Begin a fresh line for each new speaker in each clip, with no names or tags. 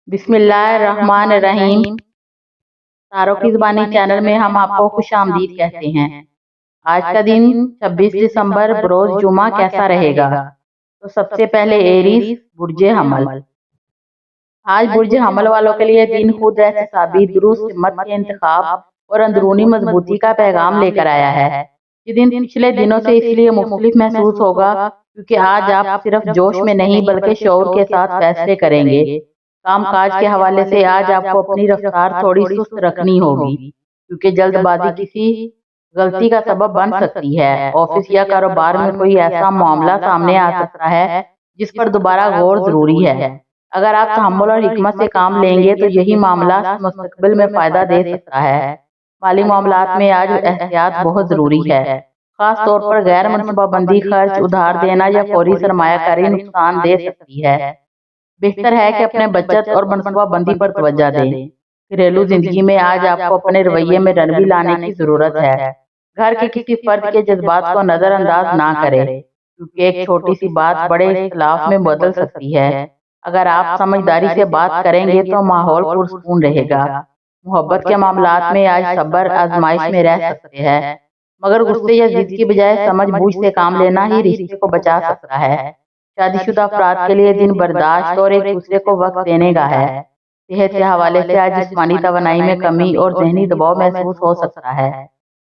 बिस्मिल्लाहिर्रहमानिर्रहीम। तारों की ज़ुबानी चैनल में हम आपको खुश आमदीद कहते हैं। आज का दिन 26 दिसंबर बरोज़ जुमा कैसा रहेगा? तो सबसे पहले एरीज बुर्जे हमल। आज बुर्ज हमल वालों के लिए दिन खुद एहतिसाबी, दुरुस्त हिम्मत के इंतखाब और अंदरूनी मजबूती का पैगाम लेकर आया है। ये दिन पिछले दिनों से इसलिए मुख्तलिफ महसूस होगा क्योंकि आज आप सिर्फ जोश में नहीं बल्कि शऊर के साथ फैसले करेंगे। काम काज के हवाले से आज आपको अपनी रफ्तार थोड़ी सुस्त रखनी होगी क्योंकि जल्दबाजी किसी गलती का सबब बन सकती है। ऑफिस या कारोबार में कोई ऐसा मामला सामने आ सकता है जिस पर दोबारा गौर जरूरी है। अगर आप तहम्मुल और हिकमत से काम लेंगे तो यही मामला मुस्तकबिल में फायदा दे सकता है। माली मामलात में आज एहतियात बहुत जरूरी है। खास तौर पर गैर मनसूबाबंदी खर्च, उधार देना या फौरी सरमायाकारी नुकसान दे सकती है। बेहतर है कि अपने बचत और मनसूबाबंदी पर तवज्जो दें। घरेलू जिंदगी में आज आपको अपने रवैये में नरमी लाने की जरूरत है। घर के किसी फर्द के जज्बात को नजरअंदाज ना करें क्योंकि एक छोटी सी बात बड़े इख्तिलाफ में बदल सकती है। अगर आप समझदारी से बात करेंगे तो माहौल पुरसकून रहेगा। मोहब्बत के मामलात में आज सब्र आजमाइश में रह सकते हैं, मगर गुस्से या जिद की बजाय समझ बूझ से काम लेना ही रिश्ते को बचा सकता है। शादीशुदा अफराद के लिए दिन बर्दाश्त और एक दूसरे को वक्त देने का है। सेहत के हवाले से आज जिस्मानी तवानाई में कमी और जहनी दबाव महसूस हो सकता है,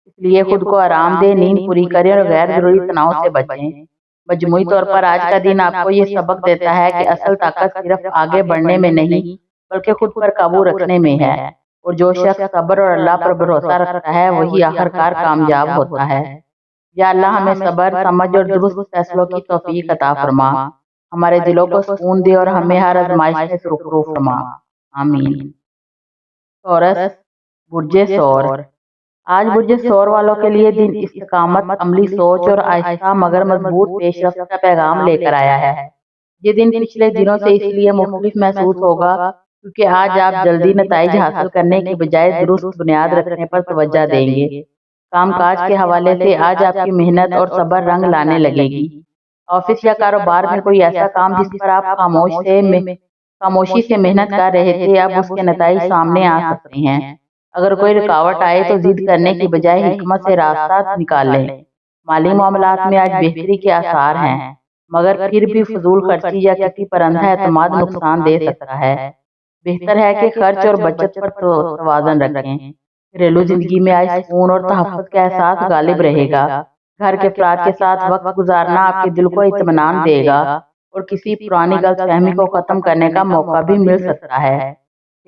इसलिए खुद को आराम दें, नींद पूरी करें और गैर जरूरी तनाव से बचें। मजमूई तौर पर आज का दिन आपको ये सबक देता है कि असल ताकत सिर्फ आगे बढ़ने में नहीं बल्कि खुद पर काबू रखने में है, और जो शख्स सब्र और अल्लाह पर भरोसा रखता है वही आखिरकार कामयाब होता है। या अल्लाह हमें सब्र, समझ और दुरुस्त फैसलों की तौफीक अता फरमा, हमारे दिलों को सुकून दे और हमें हर आजमाइश में सुरखरू फरमा। आमीन। टॉरस बुर्जे सौर। आज बुर्जे सौर वालों के लिए दिन इस्तिकामत, अमली सोच और आहिस्ता मगर मजबूत पेशरफ्त का पैगाम लेकर आया है। ये दिन पिछले दिनों से इसलिए मुख्तलिफ महसूस होगा क्योंकि आज आप जल्दी नताइज हासिल करने की बजाय दुरुस्त बुनियाद रखने पर तवज्जो देंगे। काम काज के हवाले से आज आपकी मेहनत और सब्र रंग लाने लगेगी। ऑफिस या कारोबार में कोई ऐसा काम जिस पर आप खामोशी से मेहनत कर रहे थे, अब उसके नताइज सामने आ सकते हैं। अगर कोई रुकावट आए तो जिद करने की बजाय हिकमत से रास्ता निकाल लें। माली मामलात में आज बेहतरी के आसार हैं, मगर फिर भी फजूल खर्ची या किसी पर अंधा एतमाद नुकसान दे सकता है। बेहतर है कि खर्च और बचत पर तवाज़ुन रखें। घरेलू जिंदगी में आज सुकून और तहफ़्फ़ुज़ का एहसास गालिब रहेगा। घर के अफराद के साथ वक्त गुजारना आपके दिल को इत्मीनान देगा और किसी पुरानी गलतफहमी को खत्म करने का मौका भी मिल सकता है।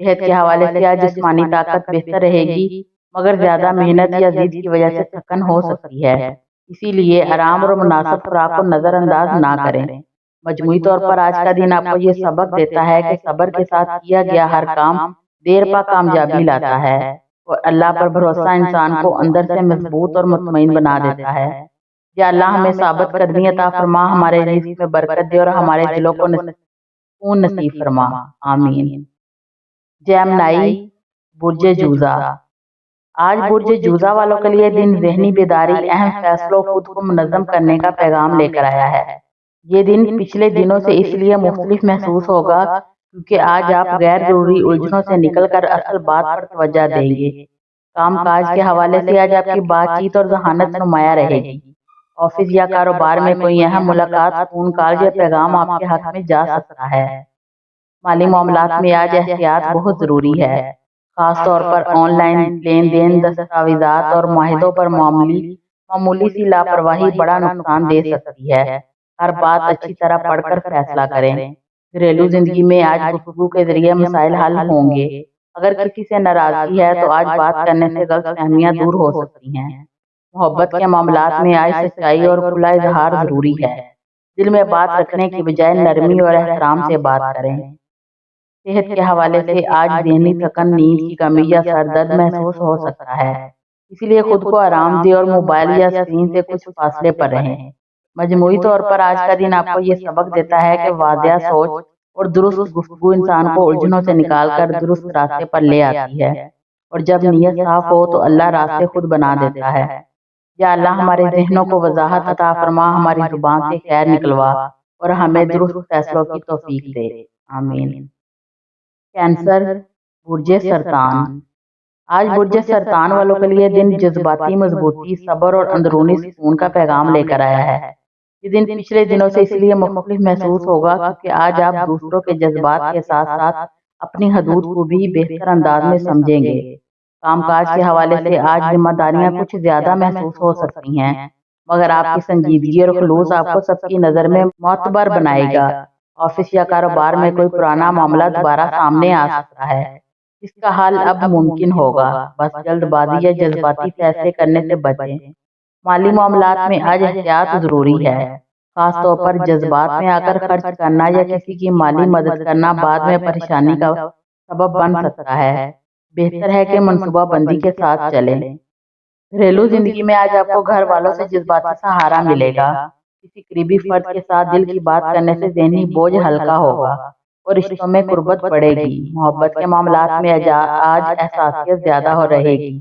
सेहत के हवाले से आज जिस्मानी ताकत बेहतर रहेगी, मगर ज्यादा मेहनत या जिद की वजह से थकन हो सकती है। इसीलिए आराम और मुनासिब खुराक को नजरअंदाज ना करें। मजमूई तौर पर आज का दिन आपको ये सबक देता है कि सब्र के साथ किया गया हर काम देर पा कामयाबी लाता है, और अल्लाह पर भरोसा इंसान को अंदर से मजबूत और मुतमईन बना देता है। या अल्लाह हमें साबित कदमी अता फरमा, हमारे रिज़्क़ में बरकत दे और हमारे दिलों को सुकून नसीब फरमा। आमीन। जेमिनी बुर्जे जूजा। आज बुर्जे जूजा वालों के लिए दिन ज़हनी बेदारी, अहम फैसलों, खुद को मुनज़्ज़म करने का पैगाम लेकर आया है। ये दिन पिछले दिनों से इसलिए मुख्तलिफ महसूस होगा क्योंकि आज आप गैर जरूरी उलझनों से निकलकर असल बात पर तवज्जो देंगे। काम काज के हवाले से आज आपकी बातचीत और ज़हानत नुमाया रहेगी। ऑफिस या कारोबार में कोई अहम मुलाकात, फोन कॉल या पैगाम आपके हक में जा सकता है। माली मामलात में आज एहतियात बहुत जरूरी है, खास तौर पर ऑनलाइन लेन देन, दस्तावेजात और माहिदों पर मामूली सी लापरवाही बड़ा नुकसान दे सकती है। हर बात अच्छी तरह पढ़कर फैसला करें। घरेलू जिंदगी में आज गुफ्तगू के जरिए मसाइल हल होंगे। अगर किसी से नाराजगी है तो आज बात करने से गलतफहमियां दूर हो सकती हैं। मोहब्बत के मामलात में आज सच्चाई और खुला इजहार जरूरी है। दिल में बात रखने की बजाय नरमी और एहतराम से बात करें। सेहत के हवाले से आज ज़हनी थकन, नींद की कमी या सर दर्द महसूस हो सकता है, इसलिए खुद को आराम दें और मोबाइल या स्क्रीन से कुछ फासले पर रहें। मजमूई तौर पर आज का दिन आपको ये सबक देता है कि वादिया सोच और दुरुस्त गुफ्तगू इंसान को उलझनों से निकालकर दुरुस्त रास्ते पर ले आती है, और जब नीयत साफ हो तो अल्लाह रास्ते खुद बना देता है। या अल्लाह हमारे जहनों को वजाहत अता फरमा, हमारी जुबान से खैर निकलवा और हमें दुरुस्त फैसलों की तौफीक दे। आमीन। कैंसर, बुर्ज सरतान। आज बुर्ज सरतान वालों के लिए दिन जज्बाती मजबूती, सब्र और अंदरूनी सुकून का पैगाम लेकर आया है। ये दिन पिछले दिनों से इसलिए मुख्तलिफ महसूस होगा क्योंकि आज आप दूसरों के जज्बात के साथ साथ अपनी हदूद को भी बेहतर अंदाज में समझेंगे। कामकाज के हवाले से आज जिम्मेदारियां कुछ ज्यादा महसूस हो सकती हैं, मगर आपकी संजीदगी और खलूस आपको सबकी नज़र में मोतबर बनाएगा। ऑफिस या कारोबार में कोई पुराना मामला दोबारा सामने आ सकता है, इसका हल अब मुमकिन होगा। बस जल्दबाजी या जज्बाती फैसले करने से बचें। माली मामलात में आज एहतियात जरूरी है, खास तौर पर जज्बात में आकर खर्च करना या किसी की माली मदद करना बाद में परेशानी का सबब बन सकता है। बेहतर है कि मनसूबाबंदी के साथ चलें। घरेलू जिंदगी में आज आपको घर वालों से जज्बाती सहारा मिलेगा। किसी करीबी फर्द के साथ दिल की बात करने से ज़हनी बोझ हल्का होगा और रिश्तों में कुर्बत बढ़ेगी। मोहब्बत के मामलात में आज एहसासियत ज्यादा हो रहेगी,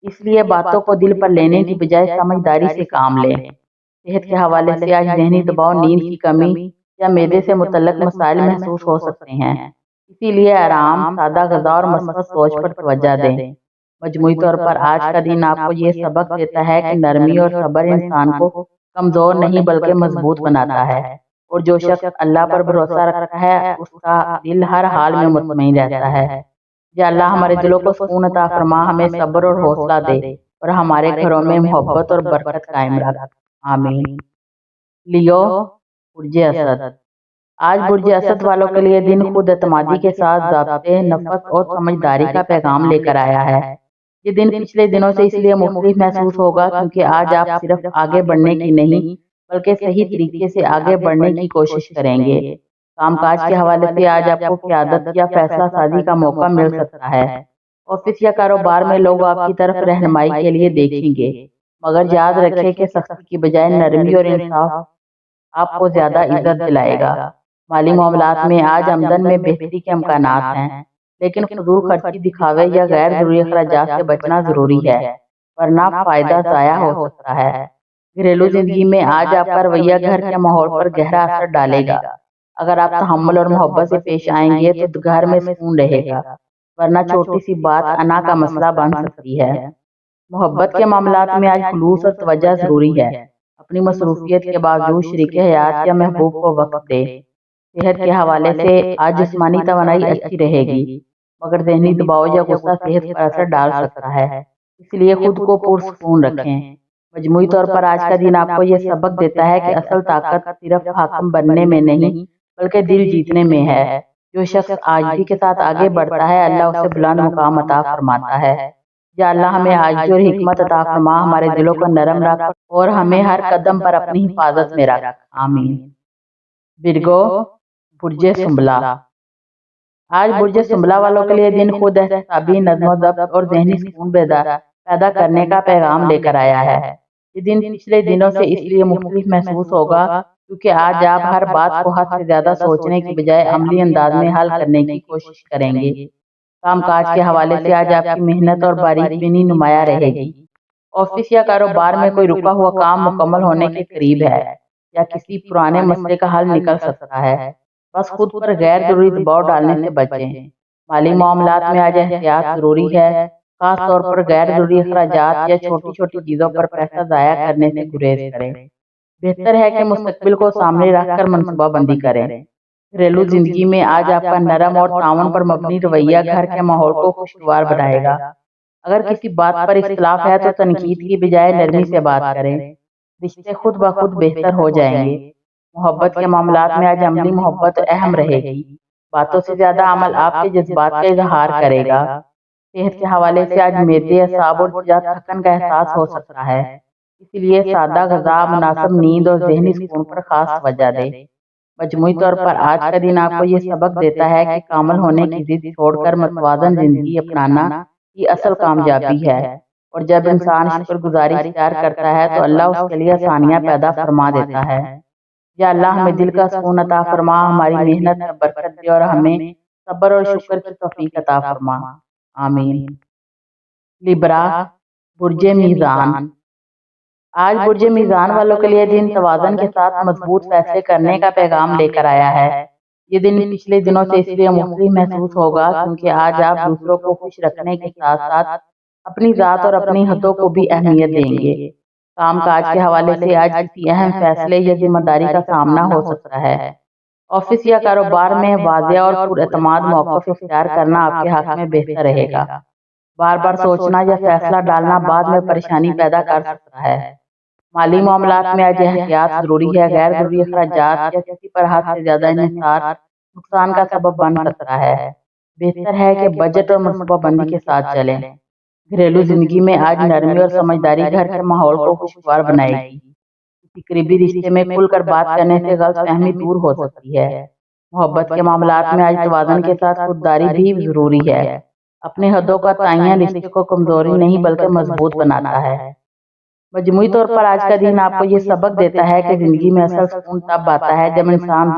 इसलिए बातों को दिल पर लेने की बजाय समझदारी से काम लें। सेहत के हवाले से आज ज़हनी दबाव, नींद की कमी या मैदे से मुतल्लक मसाइल महसूस हो सकते हैं, इसीलिए आराम, सादा ग़िज़ा और मस्बत सोच पर तवज्जो दें। मजमूई तौर पर आज का दिन आपको ये सबक देता है कि नरमी और सब्र इंसान को कमज़ोर नहीं बल्कि मजबूत बनाता है, और जो शख्स अल्लाह पर भरोसा रखता है उसका दिल हर हाल में मुतमईन रहता है। या अल्लाह हमारे दिलों को सुकून अता फरमा, हमें सब्र और हौसला दे और हमारे घरों में मोहब्बत और बरकत कायम रख। आमीन। लियो, बुर्ज असद। आज बुर्ज असद वालों के लिए दिन खुद एतमादी के साथ ज़ाब्ते, नफ़स और समझदारी का पैगाम लेकर आया है। ये दिन पिछले दिनों से इसलिए मुख्तलिफ महसूस होगा क्योंकि आज आप सिर्फ आगे बढ़ने की नहीं बल्कि सही तरीके से आगे बढ़ने की कोशिश करेंगे। कामकाज के हवाले से आज आपको क़यादत या फैसला साजी का मौका मिल सकता है। ऑफिस या कारोबार में लोग आपकी तरफ रहनुमाई के लिए देखेंगे, मगर याद रखें कि सख्ती की बजाय नरमी और इंसाफ आपको ज्यादा इज्जत दिलाएगा। माली मामलात में आज आमदन में बेहतरी के इम्कानात हैं, लेकिन फजूल खर्ची, दिखावे या गैर जरूरी अखराजात से बचना जरूरी है, वरना फायदा जाया हो सकता है। घरेलू जिंदगी में आज आपका रवैया घर के माहौल पर गहरा असर डालेगा। अगर आप तहम्मुल और मोहब्बत से पेश आएंगे तो घर में सुकून रहेगा, वरना छोटी सी बात अना का मसला बन सकती है। मोहब्बत के मामलात में आज खुलूस और तवज्जो जरूरी है। अपनी मसरूफियत के बावजूद शरीक हयात या महबूब को वक्त दे। सेहत के हवाले से आज जिस्मानी तवानाई अच्छी रहेगी, मगर ज़हनी दबाव या गुस्सा सेहत पर असर डाल सकता है, इसलिए खुद को पुरसुकून रखें। मजमूई तौर पर आज का दिन आपको ये सबक देता है कि असल ताकत सिर्फ हाकिम बनने में नहीं बल्कि दिल जीतने में है। जो शख्स आजिज़ी के साथ आगे बढ़ता है अल्लाह उसे बुलंद मुकाम अता फरमाता है। या अल्लाह हमें आजिज़ी और हिकमत अता फरमा, हमारे दिलों को नरम रख और हमें हर कदम पर अपनी हिफाजत में रख। आमीन। विर्गो, बुर्ज सुंबला। आज बुर्ज सुंबला वालों के लिए दिन खुद एहसाबी, नज़्म ज़ब्त और ज़हनी सुकून पैदा करने का पैगाम लेकर आया है। ये दिन पिछले दिनों से इसलिए मुख्तलिफ महसूस होगा क्योंकि आज आप हर बात को हद से ज्यादा सोचने की बजाय अमली अंदाज में हल करने की कोशिश करेंगे। कामकाज के हवाले से आज आपकी मेहनत और बारीकबीनी नुमाया रहेगी। ऑफिस या कारोबार में कोई रुका हुआ काम मुकम्मल होने के करीब है या किसी पुराने मसले का हल निकल सकता है। बस खुद पर गैर जरूरी दबाव डालने से बचें। माली मामलात में आज एहतियात जरूरी है, खास तौर पर गैर जरूरी अखराजात या छोटी छोटी चीजों पर पैसा जाया करने से गुरेज करें। बेहतर है कि मुस्तकबिल को सामने रखकर मनसूबाबंदी करें। घरेलू जिंदगी में आज आपका नरम और ताउन पर मबनी रवैया घर के माहौल को खुशगवार बनाएगा। अगर किसी बात पर इख्तिलाफ है तो तनकीद की बजाय नरमी से बात करें, रिश्ते खुद ब खुद बेहतर हो जाएंगे। मोहब्बत के मामलात में आज अमली मोहब्बत अहम रहेगी। बातों से ज्यादा अमल आपके जज्बात का इजहार करेगा। सेहत के हवाले से आज मैदे, असाब और थकन का एहसास हो सकता है, इसलिए सादा ग़िज़ा, मुनासिब नींद और ज़हनी सुकून पर खास तवज्जो दें। मजमूई तौर पर आज का दिन आपको ये सबक देता है कि कामिल होने की जिद छोड़कर मतवाज़न जिंदगी अपनाना ही असल कामयाबी है, और जब इंसान शुक्रगुजारी इख्तियार करता है तो अल्लाह उसके लिए आसानियाँ पैदा फरमा देता है। या अल्लाह हमें दिल का सुकून अता फरमा, हमारी मेहनत में बरकत दे और हमें सब्र और शुक्र की तौफीक अता फरमा। आमीन। लिब्रा, बुर्ज मीज़ान। आज बुर्ज मीज़ान वालों के लिए दिन तवाज़न के साथ मजबूत फैसले करने का पैगाम लेकर आया है। یہ دن پچھلے دنوں سے اس لیے مختلف محسوس ہوگا کیونکہ آج آپ دوسروں کو خوش رکھنے کے ساتھ ساتھ اپنی ذات اور اپنی حدوں کو بھی اہمیت دیں گے۔ کام کاج کے حوالے سے آج کسی اہم فیصلے یا ذمہ داری کا سامنا ہو سکتا ہے۔ آفس یا کاروبار میں واضح اور پر اعتماد موقف اختیار کرنا آپ کے حق میں بہتر رہے گا۔ بار بار سوچنا یا فیصلہ ڈالنا بعد میں پریشانی پیدا کر سکتا ہے۔ مالی معاملات میں آج احتیاط ضروری ہے۔ غیر ضروری اخراجات یا کسی پر حد سے زیادہ انحصار نقصان کا سبب بن سکتا ہے۔ بہتر ہے کہ بجٹ اور منصوبہ بندی کے ساتھ چلیں۔ گھریلو زندگی میں آج نرمی اور سمجھداری گھر کے ماحول کو خوشگوار بنائے گی۔ کسی قریبی رشتے میں کھل کر بات کرنے سے غلط فہمی دور ہو سکتی ہے۔ محبت کے معاملات میں آج توازن کے ساتھ خودداری بھی ضروری ہے۔ اپنے حدوں کا تعین رشتے کو کمزوری نہیں بلکہ مضبوط بناتا ہے۔ مجموعی طور پر آج کا دن آپ کو یہ سبق دیتا ہے کہ زندگی میں اصل سکون تب آتا ہے جب انسان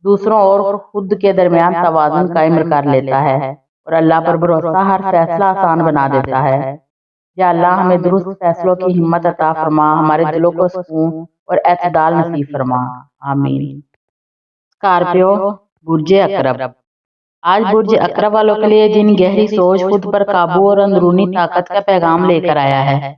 دوسروں اور خود کے درمیان توازن قائم کر لیتا ہے اور اللہ پر بھروسہ ہر فیصلہ آسان بنا دیتا ہے۔ یا اللہ ہمیں درست فیصلوں کی ہمت عطا فرما، ہمارے دلوں کو سکون اور اعتدال نصیب فرما، آمین۔ اسکارپیو، برج اقرب۔ آج برج اقرب والوں کے لیے دن گہری سوچ، خود پر قابو اور اندرونی طاقت کا پیغام لے کر آیا ہے۔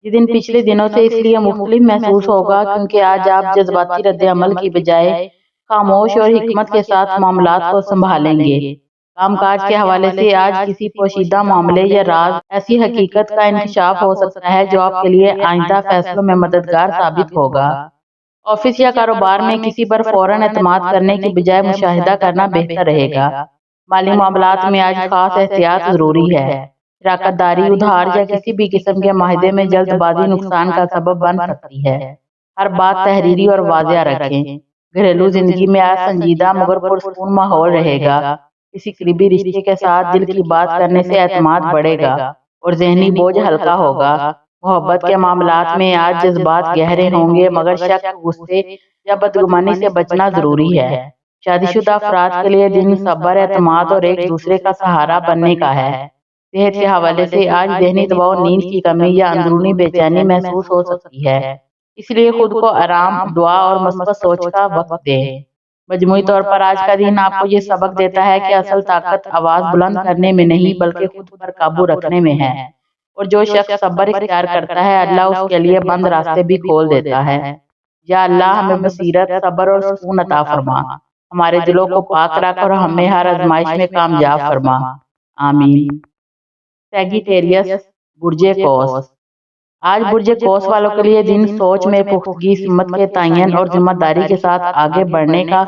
یہ دن پچھلے دنوں سے اس لیے مختلف محسوس ہوگا کیونکہ آج آپ جذباتی رد عمل کی بجائے خاموش اور حکمت کے ساتھ معاملات کو سنبھالیں گے۔ کام کاج کے حوالے سے آج کسی پوشیدہ معاملے یا راز ایسی حقیقت کا انکشاف ہو سکتا ہے جو آپ کے لیے آئندہ فیصلوں میں مددگار ثابت ہوگا۔ آفس یا کاروبار میں کسی پر فوراً اعتماد کرنے کی بجائے مشاہدہ کرنا بہتر رہے گا۔ مالی معاملات میں آج خاص احتیاط ضروری ہے۔ شراکت داری، ادھار یا کسی بھی قسم کے معاہدے میں جلد بازی نقصان کا سبب بن سکتی ہے۔ ہر بات تحریری اور واضح رکھیں۔ گھریلو زندگی میں آج سنجیدہ مگر پرسکون ماحول رہے گا۔ کسی قریبی رشتے کے ساتھ دل کی بات کرنے سے اعتماد بڑھے گا اور ذہنی بوجھ ہلکا ہوگا۔ محبت کے معاملات میں آج جذبات گہرے ہوں گے مگر شک، غصے یا بدگمانی سے بچنا ضروری ہے۔ شادی شدہ افراد کے لیے دن صبر، اعتماد اور ایک دوسرے کا سہارا بننے کا ہے۔ صحت کے حوالے سے آج ذہنی دباؤ، نیند کی کمی یا اندرونی بے چینی محسوس ہو سکتی ہے، اس لیے خود کو آرام، دعا اور مثبت سوچ کا وقت دیں۔ مجموعی طور پر آج کا دن آپ کو یہ سبق دیتا ہے کہ اصل طاقت آواز بلند کرنے میں نہیں بلکہ خود پر قابو رکھنے میں ہے، اور جو شخص صبر اختیار کرتا ہے اللہ اس کے لیے بند راستے بھی کھول دیتا ہے۔ یا اللہ ہمیں بصیرت، صبر اور سکون عطا فرما، ہمارے دلوں کو پاک رکھ اور ہمیں ہر آزمائش میں کامیاب فرما، آمین۔ سیگیٹیریس، برج قوس۔ آج برج قوس والوں کے لیے دن سوچ میں پختگی، سمت کے تعین اور ذمہ داری کے ساتھ آگے بڑھنے کا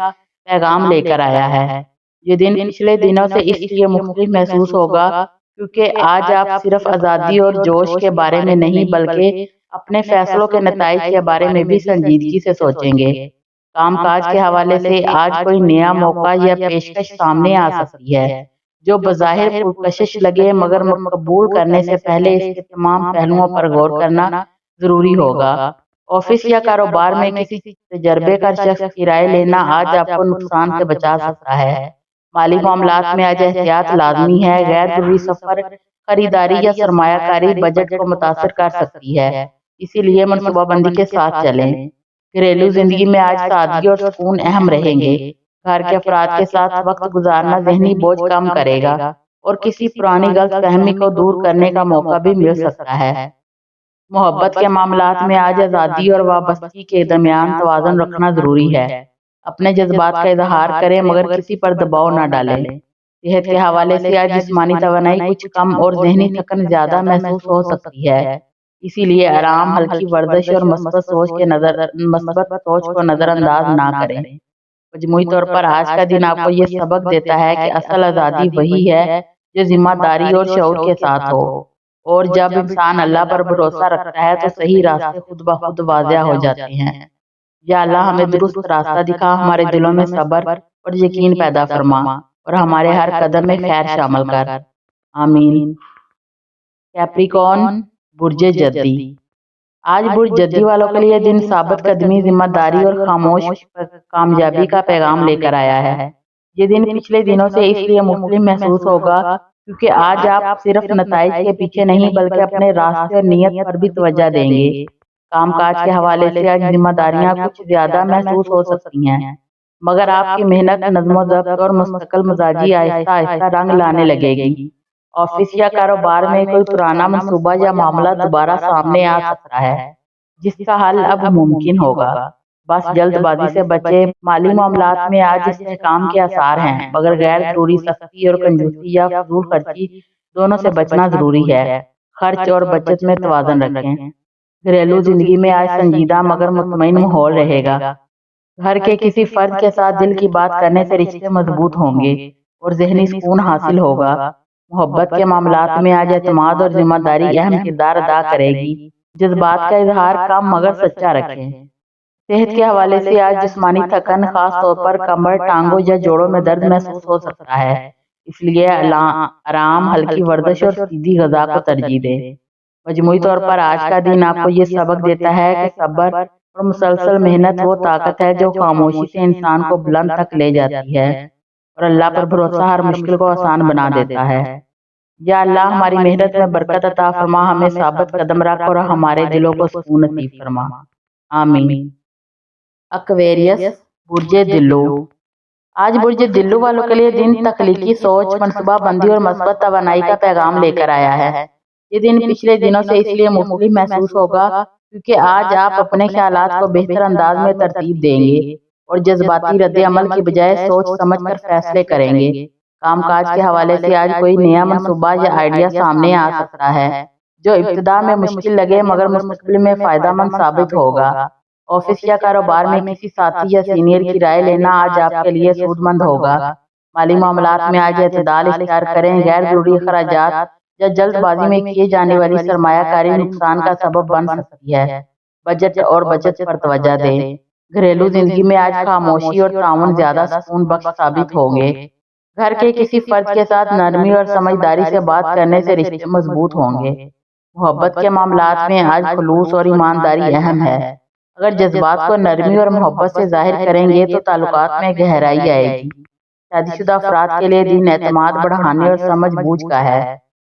پیغام لے کر آیا ہے۔ یہ دن پچھلے دنوں سے اس لیے مختلف محسوس ہوگا کیونکہ آج آپ صرف آزادی اور جوش کے بارے میں نہیں بلکہ اپنے فیصلوں کے نتائج کے بارے میں بھی سنجیدگی سے سوچیں گے۔ کام کاج کے حوالے سے آج کوئی نیا موقع یا پیشکش سامنے آ سکتی ہے جو بظاہر پرکشش لگے مگر قبول کرنے سے پہلے اس کے تمام پہلوؤں پر غور کرنا ضروری ہوگا۔ آفس یا کاروبار میں کسی تجربے کار شخص کی رائے لینا آج آپ کو نقصان سے بچا سکتا ہے۔ مالی معاملات میں آج احتیاط لازمی ہے۔ غیر ضروری سفر، خریداری یا سرمایہ کاری بجٹ کو متاثر کر سکتی ہے، اسی لیے منصوبہ بندی کے ساتھ چلیں۔ گھریلو زندگی میں آج سادگی اور سکون اہم رہیں گے۔ گھر کے افراد کے ساتھ وقت گزارنا ذہنی بوجھ کم کرے گا اور کسی پرانی غلط فہمی کو دور کرنے کا موقع بھی مل سکتا ہے۔ محبت کے معاملات میں آج آزادی اور وابستگی کے درمیان توازن رکھنا ضروری ہے۔ اپنے جذبات کا اظہار کریں مگر کسی پر دباؤ نہ ڈالیں۔ صحت کے حوالے سے آج جسمانی توانائی کچھ کم اور ذہنی تھکن زیادہ محسوس ہو سکتی ہے، اسی لیے آرام، ہلکی ورزش اور مثبت سوچ کو نظر انداز نہ کریں۔ مجموعی طور پر آج کا دن آپ کو یہ سبق دیتا ہے کہ اصل آزادی وہی ہے جو ذمہ داری اور شعور کے ساتھ ہو، اور جب انسان اللہ پر بھروسہ رکھتا ہے تو صحیح راستے خود بخود واضح ہو جاتے ہیں۔ یا اللہ ہمیں درست راستہ دکھا، ہمارے دلوں میں صبر اور یقین پیدا فرما اور ہمارے ہر قدم میں خیر شامل کر، آمین۔ کیپریکارن، برج جدی۔ آج برج جدی والوں کے لیے دن ثابت قدمی، ذمہ داری اور خاموش کامیابی کا پیغام لے کر آیا ہے۔ یہ دن پچھلے دنوں سے اس لیے مختلف محسوس ہوگا کیونکہ آج آپ صرف نتائج کے پیچھے نہیں بلکہ اپنے راستے اور نیت پر بھی توجہ دیں گے۔ کام کاج کے حوالے سے آج ذمہ داریاں کچھ زیادہ محسوس ہو سکتی ہیں، मगर आपकी मेहनत, नज़्म व ज़ब्त और मुस्तकिल मिजाजी आहिस्ता आहिस्ता रंग लाने लगेगी। ऑफिस या कारोबार में कोई पुराना मंसूबा या मामला दोबारा सामने आ सकता है, जिसका हल अब मुमकिन होगा। बस जल्दबाजी से बचे। माली मामलात में आज इस्तेहकाम के आसार हैं, मगर गैर जरूरी सख्ती और कंजूसी या फजूल खर्ची दोनों से बचना जरूरी है। खर्च और बचत में तवाज़ुन रखें। घरेलू जिंदगी में आज संजीदा मगर मुतमईन माहौल रहेगा। घर के किसी फर्द के साथ दिल की बात करने से रिश्ते मजबूत होंगे और जहनी सुकून हासिल होगा। मोहब्बत के मामलात में आज एतमाद और जिम्मेदारी अहम किरदार अदा करेगी। जज्बात का इजहार कम मगर सच्चा रखें। सेहत के हवाले से आज जिस्मानी थकन, खास तौर पर कमर, टांगों या जोड़ों में दर्द महसूस हो सकता है, इसलिए आराम, हल्की वर्जिश और सीधी ग़िज़ा को तरजीह दें। मजमूई तौर पर आज का दिन आपको ये सबक देता है कि सब्र और मुसलसल मेहनत वो ताकत है जो खामोशी से इंसान को बुलंद तक ले जाती है, और अल्लाह पर भरोसा हर मुश्किल को आसान बना देता है। या अल्लाह हमारी मेहनत में बरकत अता फरमा, हमें साबित कदम रख और हमारे दिलों को सुकून नसीब फरमा। आमीन। एक्वेरियस, बुर्जे दिल्लू। आज बुर्जे दिल्लू वालों के लिए दिन तख्लीकी सोच, मनसूबाबंदी और मस्बत तवानाई का पैगाम लेकर आया है। ये दिन पिछले दिनों से इसलिए मुख्तलिफ महसूस होगा क्योंकि आज आप अपने ख्यालात को बेहतर अंदाज में तरतीब देंगे और जज्बाती रद्द अमल की बजाय सोच समझ कर फैसले करेंगे। कामकाज के हवाले से आज कोई नया मनसूबा या आइडिया सामने आ सकता है जो इब्तिदा में मुश्किल लगे मगर मुस्तकबिल में फायदेमंद साबित होगा। ऑफिस या कारोबार में किसी साथी या सीनियर की राय लेना आज आपके लिए सूदमंद होगा। माली मामलात में आज एतदाल इख्तियार करें। गैर जरूरी खर्चात या जल्दबाजी में किए जाने वाली सरमायाकारी नुकसान का सबब बन सकती है। बजट और बचत पर तवज्जो दें। घरेलू जिंदगी में आज खामोशी और ताउन ज्यादा सुकून बख्श साबित होंगे। घर के किसी फर्द के साथ नरमी और समझदारी से बात करने से रिश्ते मजबूत होंगे। मोहब्बत के मामलात में आज खुलूस और ईमानदारी अहम है। अगर जज्बात को नरमी और मोहब्बत से जाहिर करेंगे तो ताल्लुकात में गहराई आएगी। शादीशुदा अफराद के लिए दिन एतमाद बढ़ाने और समझ बूझ का है।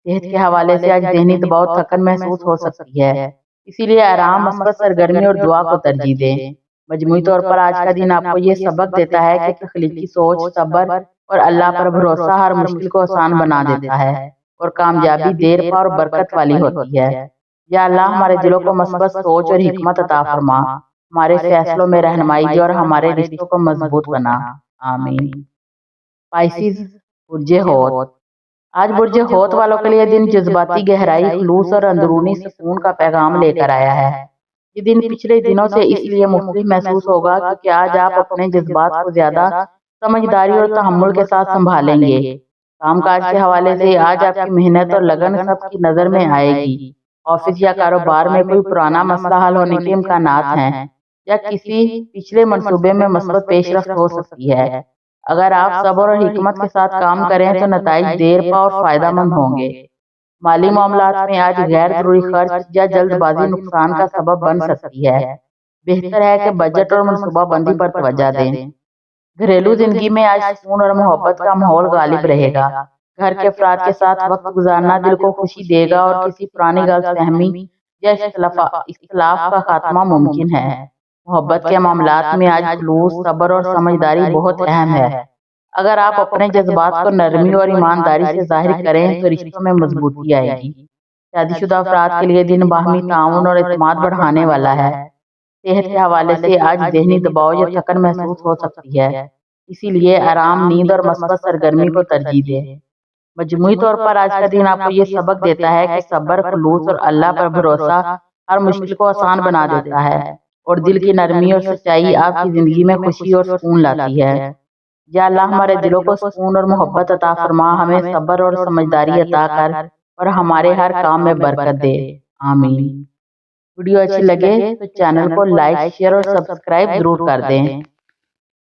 सेहत के हवाले से आज ज़हनी दबाव, थकन महसूस हो सकती है, इसीलिए आराम, मस्बत सरगर्मी और दुआ को तरजीह दें। मजमूई तौर पर आज का दिन आपको ये सबक देता है कि तख्लीकी सोच, सब्र और अल्लाह पर भरोसा हर मुश्किल को आसान बना देता है और कामयाबी देर पा और बरकत वाली होती है। या अल्लाह हमारे दिलों को मस्बत सोच और हिकमत अता फरमा, हमारे फैसलों में रहनुमाई दे और हमारे रिश्तों को मजबूत बना। आमीन। स्पाइसिस, बुर्जे होत। आज बुर्जे होत वालों के लिए दिन जज्बाती गहराई, खुलूस और अंदरूनी सुकून का पैगाम लेकर आया है। ये दिन पिछले दिनों से इसलिए मुख्तलिफ महसूस होगा क्योंकि आज आप अपने जज्बात को ज्यादा समझदारी और तहम्मुल के साथ संभालेंगे। कामकाज के हवाले से आज आपकी मेहनत और लगन सबकी नजर में आएगी। ऑफिस या कारोबार में कोई पुराना मसला हल होने के इम्कानात हैं या किसी पिछले मंसूबे में मस्बत पेशरफ्त हो सकती है। अगर आप सब्र और हिकमत के साथ काम करें तो नताइज देर पा और फायदेमंद होंगे। माली मामलात में आज गैर जरूरी खर्च या जल्दबाजी नुकसान का सबब बन सकती है। बेहतर है कि बजट और मनसूबाबंदी पर तवज्जो दें। घरेलू जिंदगी में आज सुकून और मोहब्बत का माहौल गालिब रहेगा। घर के अफराद के साथ वक्त गुजारना दिल को खुशी देगा और किसी पुरानी गलतफहमी या इख्तिलाफ का खात्मा मुमकिन है। मोहब्बत के मामलात में आज खुलूस, सब्र और समझदारी बहुत अहम है। अगर आप अपने जज्बात को नरमी और ईमानदारी से जाहिर करें तो रिश्तों में मजबूती आएगी। शादीशुदा अफराद के लिए दिन बाहमी ताउन और एतमाद बढ़ाने वाला है। सेहत के हवाले से आज ज़हनी दबाव या थकन महसूस हो सकती है, इसीलिए आराम, नींद और मस्बत सरगर्मी को तरजीह दें। मजमूई तौर पर आज का दिन आपको ये सबक देता है कि सब्र, खुलूस और अल्लाह पर भरोसा हर मुश्किल को आसान बना देता है और दिल की नरमी और सच्चाई आपकी जिंदगी में खुशी और सुकून लाती है। या अल्लाह हमारे दिलों को सुकून और मोहब्बत अता फरमा, हमें सब्र और समझदारी अता कर और हमारे हर काम में बरकत दे। आमीन। वीडियो अच्छी लगे तो चैनल को लाइक, शेयर और सब्सक्राइब जरूर कर दें।